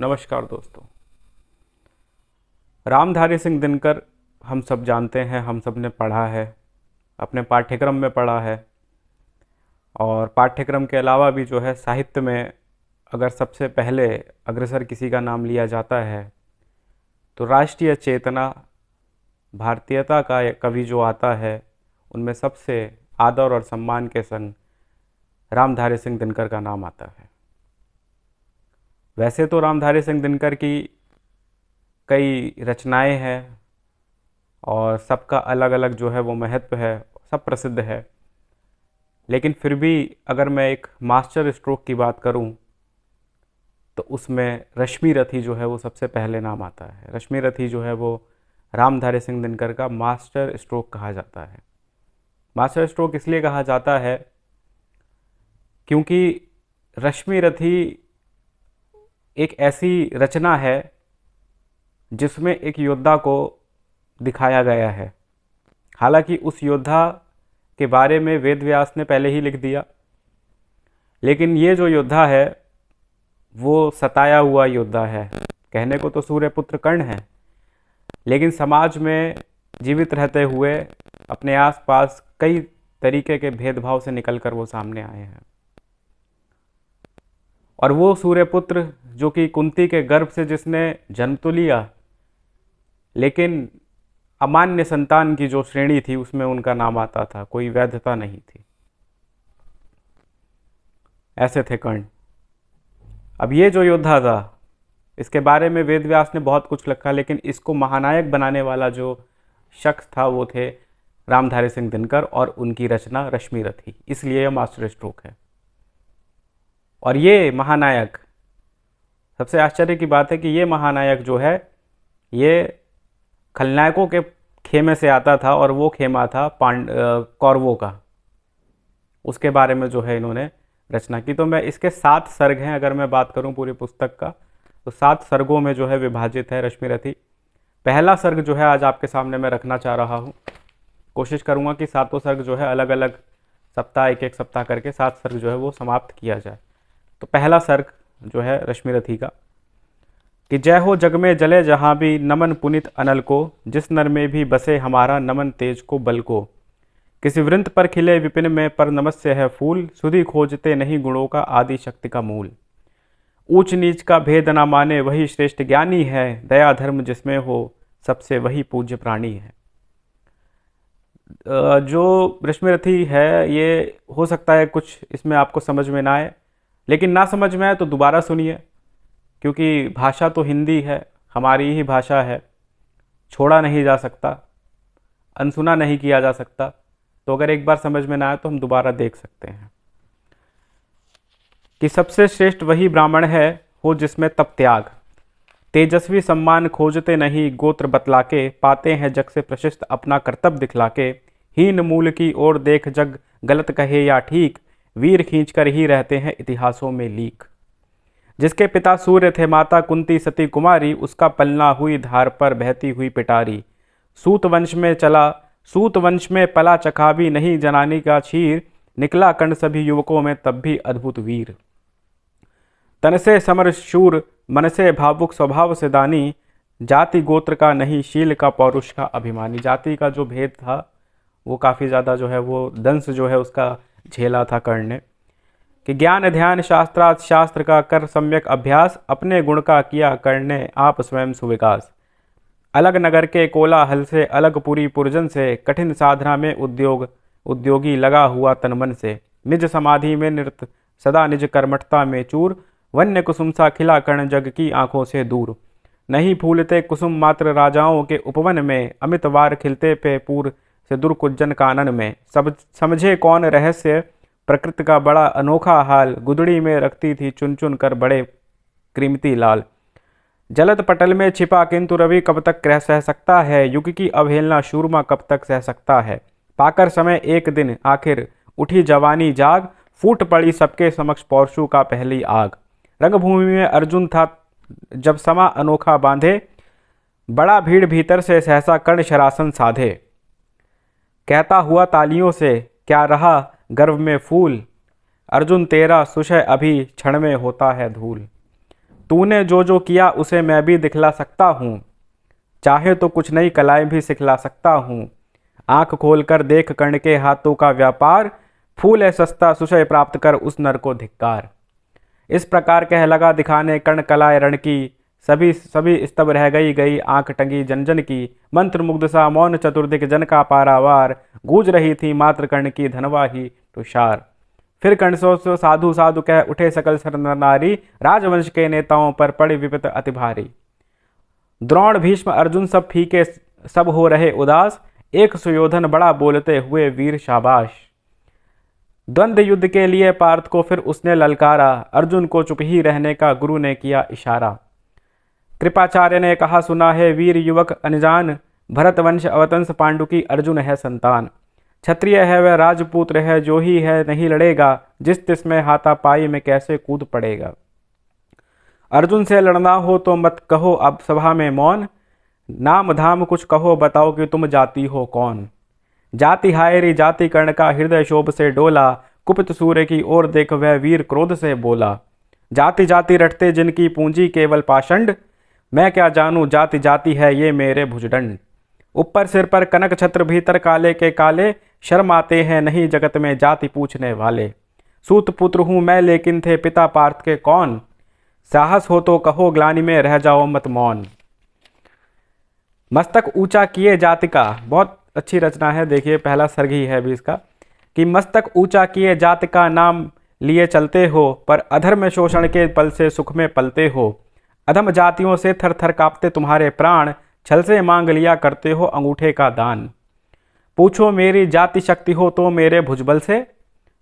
नमस्कार दोस्तों। रामधारी सिंह दिनकर हम सब जानते हैं, हम सब ने पढ़ा है, अपने पाठ्यक्रम में पढ़ा है। और पाठ्यक्रम के अलावा भी जो है साहित्य में अगर सबसे पहले अग्रसर किसी का नाम लिया जाता है तो राष्ट्रीय चेतना, भारतीयता का कवि जो आता है उनमें सबसे आदर और सम्मान के संग रामधारी सिंह दिनकर का नाम आता है। वैसे तो रामधारी सिंह दिनकर की कई रचनाएं हैं और सबका अलग अलग जो है वो महत्व है, सब प्रसिद्ध है। लेकिन फिर भी अगर मैं एक मास्टर स्ट्रोक की बात करूं तो उसमें रश्मि रथी जो है वो सबसे पहले नाम आता है। रश्मि रथी जो है वो रामधारी सिंह दिनकर का मास्टर स्ट्रोक कहा जाता है। मास्टर स्ट्रोक इसलिए कहा जाता है क्योंकि रश्मि रथी एक ऐसी रचना है जिसमें एक योद्धा को दिखाया गया है। हालांकि उस योद्धा के बारे में वेद व्यास ने पहले ही लिख दिया, लेकिन ये जो योद्धा है वो सताया हुआ योद्धा है। कहने को तो सूर्यपुत्र कर्ण है, लेकिन समाज में जीवित रहते हुए अपने आसपास कई तरीके के भेदभाव से निकलकर वो सामने आए हैं। और वो सूर्यपुत्र जो कि कुंती के गर्भ से जिसने जन्म तो लिया, लेकिन अमान्य संतान की जो श्रेणी थी उसमें उनका नाम आता था, कोई वैधता नहीं थी। ऐसे थे कर्ण। अब ये जो योद्धा था इसके बारे में वेद व्यास ने बहुत कुछ लिखा, लेकिन इसको महानायक बनाने वाला जो शख्स था वो थे रामधारी सिंह दिनकर और उनकी रचना रश्मि रथी। इसलिए यह मास्टर स्ट्रोक है। और ये महानायक, सबसे आश्चर्य की बात है कि ये महानायक जो है ये खलनायकों के खेमे से आता था और वो खेमा था कौरवों का। उसके बारे में जो है इन्होंने रचना की। तो मैं इसके 7 सर्ग हैं, अगर मैं बात करूं पूरी पुस्तक का तो 7 सर्गों में जो है विभाजित है रश्मि रथी। पहला सर्ग जो है आज आपके सामने मैं रखना चाह रहा हूं। कोशिश करूंगा कि 7 सर्ग जो है अलग अलग सप्ताह, एक एक सप्ताह करके 7 सर्ग जो है वो समाप्त किया जाए। तो पहला सर्ग जो है रश्मि रथी का कि जय हो जग में जले जहां भी नमन पुनित अनल को, जिस नर में भी बसे हमारा नमन तेज को बल को। किसी वृंत पर खिले विपिन में पर नमस्य है फूल, सुधि खोजते नहीं गुणों का आदि शक्ति का मूल। ऊंच नीच का भेद न माने वही श्रेष्ठ ज्ञानी है, दया धर्म जिसमें हो सबसे वही पूज्य प्राणी है। जो रश्मि रथी है ये हो सकता है कुछ इसमें आपको समझ में ना आए, लेकिन ना समझ में आए तो दोबारा सुनिए, क्योंकि भाषा तो हिंदी है, हमारी ही भाषा है, छोड़ा नहीं जा सकता, अनसुना नहीं किया जा सकता। तो अगर एक बार समझ में ना आए तो हम दोबारा देख सकते हैं कि सबसे श्रेष्ठ वही ब्राह्मण है हो जिसमें तप त्याग, तेजस्वी सम्मान खोजते नहीं गोत्र बतला के, पाते हैं जग से प्रशस्त अपना कर्तव्य दिखला के। हीन मूल की ओर देख जग गलत कहे या ठीक, वीर खींचकर ही रहते हैं इतिहासों में लीक। जिसके पिता सूर्य थे माता कुंती सती कुमारी, उसका पलना हुई धार पर बहती हुई पिटारी। सूत वंश में पला चखावी नहीं जनानी का छीर, निकला कर्ण सभी युवकों में तब भी अद्भुत वीर। तन से समर शूर मन से भावुक स्वभाव से दानी, जाति गोत्र का नहीं शील का पौरुष का अभिमानी। जाति का जो भेद था वो काफ़ी ज़्यादा जो है वो दंश जो है उसका झेला था कर्ण ने। कि ज्ञान ध्यान शास्त्रार्थ शास्त्र का कर सम्यक अभ्यास, अपने गुण का किया कर्ण ने आप स्वयं सुविकास। अलग नगर के कोलाहल से अलग पुरी पुरजन से, कठिन साधना में उद्योगी लगा हुआ तन मन से। निज समाधि में नृत सदा निज कर्मठता में चूर, वन्य कुसुम सा खिला कर्ण जग की आंखों से दूर। नहीं फूलते कुसुम मात्र राजाओं के उपवन में, अमित वार खिलते पे पूर से दुर्कुज्जन कानन में। सब समझे कौन रहस्य प्रकृति का बड़ा अनोखा हाल, गुदड़ी में रखती थी चुन चुन कर बड़े कीमती लाल। जलद पटल में छिपा किंतु रवि कब तक सह सकता है, युग की अवहेलना शूरमा कब तक सह सकता है। पाकर समय एक दिन आखिर उठी जवानी जाग, फूट पड़ी सबके समक्ष पौरुषु का पहली आग। रंगभूमि में अर्जुन था जब समा अनोखा बांधे, बड़ा भीड़ भीतर से सहसा कर्ण शरासन साधे। कहता हुआ तालियों से क्या रहा गर्व में फूल, अर्जुन तेरा सुशय अभी क्षण में होता है धूल। तूने जो जो किया उसे मैं भी दिखला सकता हूँ, चाहे तो कुछ नई कलाएं भी सिखला सकता हूँ। आंख खोलकर देख कर्ण के हाथों का व्यापार, फूल है सस्ता सुशय प्राप्त कर उस नर को धिक्कार। इस प्रकार कह लगा दिखाने कर्ण कलाए रण की, सभी सभी स्तब रह गई गई आंख टंगी जन जन की। मंत्र मुग्ध सा मौन चतुर्दिक जन का पारावार, गूंज रही थी मात्र कर्ण की धनवा ही तुषार। फिर कर्ण सो साधु साधु कह उठे सकल सर नर नारी, राजवंश के नेताओं पर पड़ी विपत अति भारी। द्रोण भीष्म अर्जुन सब फीके सब हो रहे उदास, एक सुयोधन बड़ा बोलते हुए वीर शाबाश। द्वंद्व युद्ध के लिए पार्थ को फिर उसने ललकारा, अर्जुन को चुप ही रहने का गुरु ने किया इशारा। कृपाचार्य ने कहा सुना है वीर युवक अनजान, भरत वंश अवतंस पांडु की अर्जुन है संतान। क्षत्रिय है वह राजपुत्र है, जो ही है नहीं लड़ेगा, जिस तिस में हाथापाई में कैसे कूद पड़ेगा। अर्जुन से लड़ना हो तो मत कहो अब सभा में मौन, नाम धाम कुछ कहो बताओ कि तुम जाति हो कौन। जाति हायरी जाति कर्ण का हृदय शोभ से डोला, कुपित सूर्य की ओर देख वह वीर क्रोध से बोला। जाति जाति रटते जिनकी पूंजी केवल पाषंड, मैं क्या जानूं जाति जाति है ये मेरे भुजदंड। ऊपर सिर पर कनक छत्र भीतर काले के काले, शर्म आते हैं नहीं जगत में जाति पूछने वाले। सूत पुत्र हूं मैं लेकिन थे पिता पार्थ के कौन, साहस हो तो कहो ग्लानि में रह जाओ मत मौन। मस्तक ऊंचा किए जाति का, बहुत अच्छी रचना है, देखिए पहला सर्ग ही है अभी इसका, कि मस्तक ऊंचा किए जाति का नाम लिए चलते हो, पर अधर्म शोषण के पल से सुख में पलते हो। अधम जातियों से थर थर कांपते तुम्हारे प्राण, छल से मांग लिया करते हो अंगूठे का दान। पूछो मेरी जाति शक्ति हो तो मेरे भुजबल से,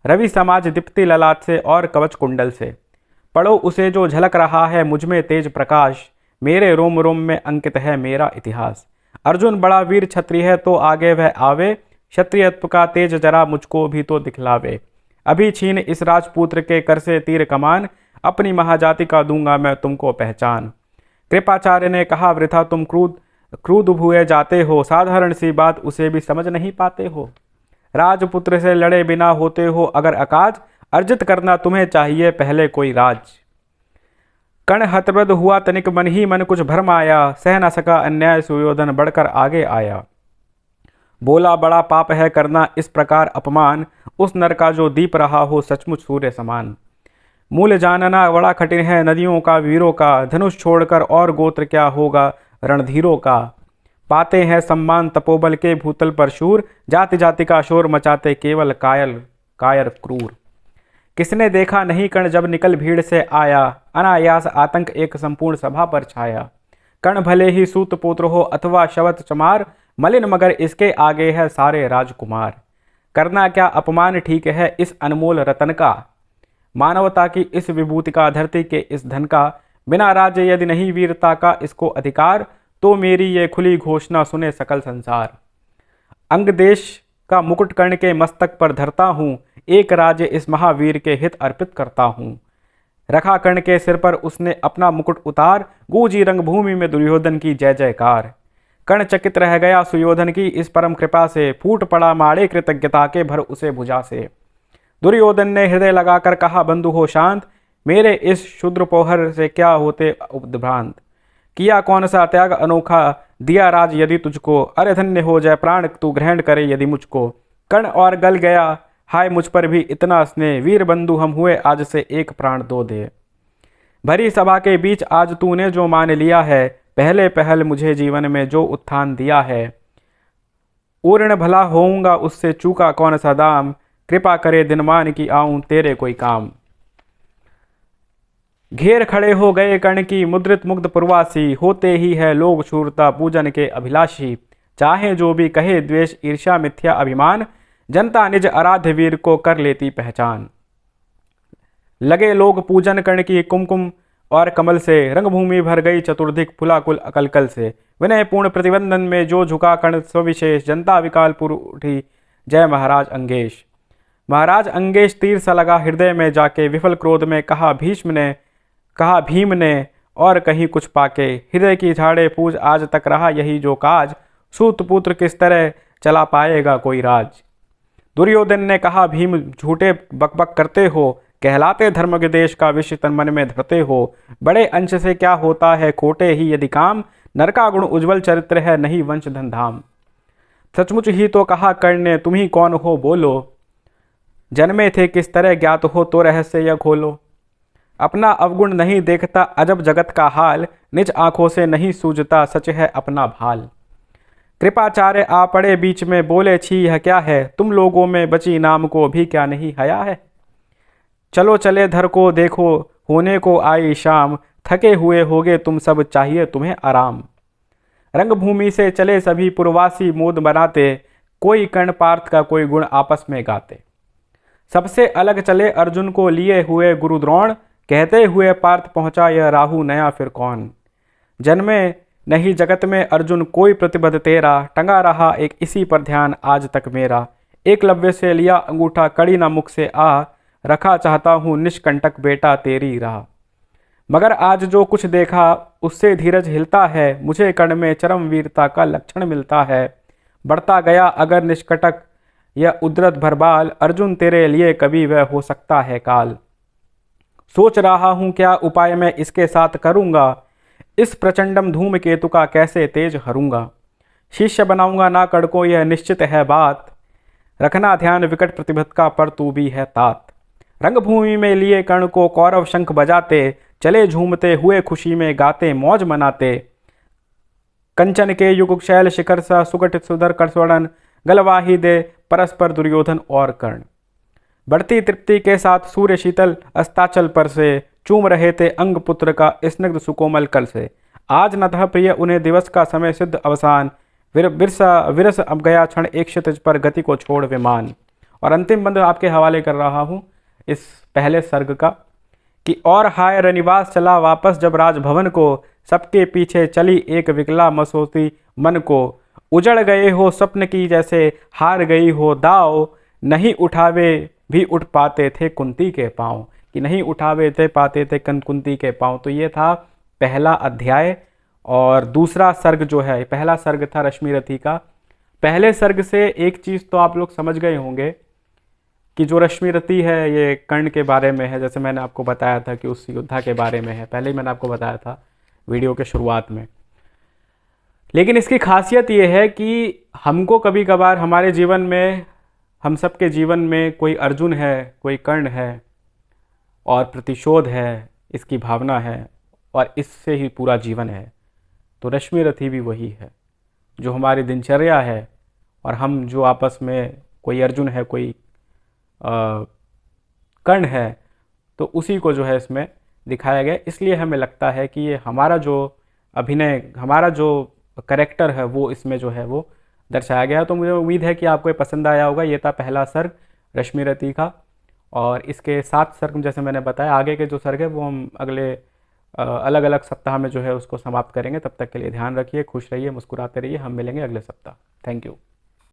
रवि समाज दीप्ति ललाट से और कवच कुंडल से। पढ़ो उसे जो झलक रहा है मुझ में तेज प्रकाश, मेरे रोम रोम में अंकित है मेरा इतिहास। अर्जुन बड़ा वीर क्षत्रिय है तो आगे वह आवे, क्षत्रियत्व का तेज जरा मुझको भी तो दिखलावे। अभी छीन इस राजपुत्र के कर से तीर कमान, अपनी महाजाति का दूंगा मैं तुमको पहचान। कृपाचार्य ने कहा वृथा तुम क्रूद हुए जाते हो, साधारण सी बात उसे भी समझ नहीं पाते हो। राजपुत्र से लड़े बिना होते हो अगर अकाज, अर्जित करना तुम्हें चाहिए पहले कोई राज। कर्ण हतप्रद हुआ तनिक मन ही मन कुछ भरम आया, सह न सका अन्याय सुयोधन बढ़कर आगे आया। बोला बड़ा पाप है करना इस प्रकार अपमान, उस नर का जो दीप रहा हो सचमुच सूर्य समान। मूल जानना बड़ा कठिन है नदियों का वीरों का, धनुष छोड़कर और गोत्र क्या होगा रणधीरों का। पाते हैं सम्मान तपोबल के भूतल पर शूर, जाति जाति का शोर मचाते केवल कायर क्रूर। किसने देखा नहीं कर्ण जब निकल भीड़ से आया, अनायास आतंक एक संपूर्ण सभा पर छाया। कर्ण भले ही सूत पुत्र हो अथवा शवत चमार, मलिन मगर इसके आगे है सारे राजकुमार। करना क्या अपमान ठीक है इस अनमोल रतन का, मानवता की इस विभूति का धरती के इस धन का। बिना राज्य यदि नहीं वीरता का इसको अधिकार, तो मेरी ये खुली घोषणा सुने सकल संसार। अंग देश का मुकुट कर्ण के मस्तक पर धरता हूँ, एक राज्य इस महावीर के हित अर्पित करता हूँ। रखा कर्ण के सिर पर उसने अपना मुकुट उतार, गूंजी रंगभूमि में दुर्योधन की जय जयकार। कर्ण चकित रह गया सुयोधन की इस परम कृपा से, फूट पड़ा माड़े कृतज्ञता के भर उसे भुजा से। दुर्योधन ने हृदय लगाकर कहा बंधु हो शांत, मेरे इस क्षुद्र पोहर से क्या होते उद्भ्रांत। किया कौन सा त्याग अनोखा दिया राज यदि तुझको, अरे धन्य हो जाए प्राण तू ग्रहण करे यदि मुझको। कर्ण और गल गया हाय मुझ पर भी इतना स्नेह, वीर बंधु हम हुए आज से एक प्राण दो दे। भरी सभा के बीच आज तूने जो मान लिया है, पहले पहल मुझे जीवन में जो उत्थान दिया है। पूर्ण भला होऊंगा उससे चूका कौन सा दाम, कृपा करे दिनमान की आऊं तेरे कोई काम। घेर खड़े हो गए कर्ण की मुद्रित मुग्ध पुरवासी, होते ही है लोग शूरता पूजन के अभिलाषी। चाहे जो भी कहे द्वेष ईर्ष्या मिथ्या अभिमान, जनता निज आराध्य वीर को कर लेती पहचान। लगे लोग पूजन कर्ण की कुमकुम और कमल से, रंगभूमि भर गई चतुर्दिक फुलाकुल अकलकल से। विनय पूर्ण प्रतिबंधन में जो झुका कर्ण सविशेष, जनता विकालपुर उठी जय महाराज अंगेश। महाराज अंगेश तीर सा लगा हृदय में जाके, विफल क्रोध में कहा भीम ने और कहीं कुछ पाके। हृदय की झाड़े पूज आज तक रहा यही जो काज, सूत पुत्र किस तरह चला पाएगा कोई राज। दुर्योधन ने कहा भीम झूठे बकबक करते हो, कहलाते धर्म के देश का विषय तन मन में धरते हो। बड़े अंश से क्या होता है खोटे ही यदि काम, नर का गुण उज्ज्वल चरित्र है नहीं वंश धन धाम। सचमुच ही तो कहा कर्ण ने तुम ही कौन हो बोलो, जन्मे थे किस तरह ज्ञात हो तो रहस्य यह खोलो। अपना अवगुण नहीं देखता अजब जगत का हाल, निज आंखों से नहीं सूझता सच है अपना भाल। कृपाचार्य आ पड़े बीच में बोले छी यह क्या है, तुम लोगों में बची नाम को भी क्या नहीं हया है। चलो चले धर को देखो होने को आई शाम, थके हुए होगे तुम सब चाहिए तुम्हें आराम। रंगभूमि से चले सभी पुरवासी मोद बनाते, कोई कर्ण पार्थ का कोई गुण आपस में गाते। सबसे अलग चले अर्जुन को लिए हुए गुरु द्रोण, कहते हुए पार्थ पहुंचा यह राहु नया फिर कौन। जन्मे नहीं जगत में अर्जुन कोई प्रतिबद्ध तेरा, टंगा रहा एक इसी पर ध्यान आज तक मेरा। एकलव्य से लिया अंगूठा कड़ी ना मुख से आ, रखा चाहता हूँ निष्कंटक बेटा तेरी राह। मगर आज जो कुछ देखा उससे धीरज हिलता है, मुझे कर्ण में चरम वीरता का लक्षण मिलता है। बढ़ता गया अगर निष्कटक यह उद्रत भरबाल, अर्जुन तेरे लिए कभी वह हो सकता है काल। सोच रहा हूँ क्या उपाय मैं इसके साथ करूँगा, इस प्रचंडम धूम केतु का कैसे तेज हरूंगा। शिष्य बनाऊंगा ना कर्ण को यह निश्चित है बात, रखना ध्यान विकट प्रतिबद्ध का पर तू भी है तात। रंगभूमि में लिए कर्ण को कौरव शंख बजाते, चले झूमते हुए खुशी में गाते मौज मनाते। कंचन के युग शैल शिखर सा सुगठित सुधर करस्वरण, गलवाही दे परस्पर दुर्योधन और कर्ण। बढ़ती तृप्ति के साथ सूर्य शीतल अस्ताचल पर से, चूम रहे थे अंग पुत्र का स्निग्ध सुकोमल कल से। आज न था प्रिय उन्हें दिवस का समय सिद्ध अवसान, विरस अब गया क्षण एक क्षितिज पर गति को छोड़ विमान। और अंतिम बंद आपके हवाले कर रहा हूँ इस पहले सर्ग का कि और हाय रनिवास चला वापस जब राजभवन को, सबके पीछे चली एक विकला मसोती मन को। उजड़ गए हो स्वप्न की जैसे हार गई हो दाव, नहीं उठावे भी उठ पाते थे कुंती के पांव, कि नहीं उठावे थे पाते थे कुंती के पांव। तो ये था पहला अध्याय। और दूसरा सर्ग जो है, पहला सर्ग था रश्मिरथी का। पहले सर्ग से एक चीज़ तो आप लोग समझ गए होंगे कि जो रश्मिरथी है ये कर्ण के बारे में है, जैसे मैंने आपको बताया था कि उस योद्धा के बारे में है, पहले ही मैंने आपको बताया था वीडियो के शुरुआत में। लेकिन इसकी खासियत ये है कि हमको कभी कभार हमारे जीवन में, हम सबके जीवन में कोई अर्जुन है, कोई कर्ण है और प्रतिशोध है, इसकी भावना है और इससे ही पूरा जीवन है। तो रश्मिरथी भी वही है जो हमारी दिनचर्या है, और हम जो आपस में कोई अर्जुन है कोई कर्ण है, तो उसी को जो है इसमें दिखाया गया। इसलिए हमें लगता है कि ये हमारा जो अभिनय, हमारा जो कैरेक्टर है वो इसमें जो है वो दर्शाया गया है। तो मुझे उम्मीद है कि आपको ये पसंद आया होगा। ये था पहला सर्ग रश्मिरथी का, और इसके 7 सर्ग जैसे मैंने बताया, आगे के जो सर्ग है वो हम अगले अलग अलग सप्ताह में जो है उसको समाप्त करेंगे। तब तक के लिए ध्यान रखिए, खुश रहिए, मुस्कुराते रहिए। हम मिलेंगे अगले सप्ताह। Thank you.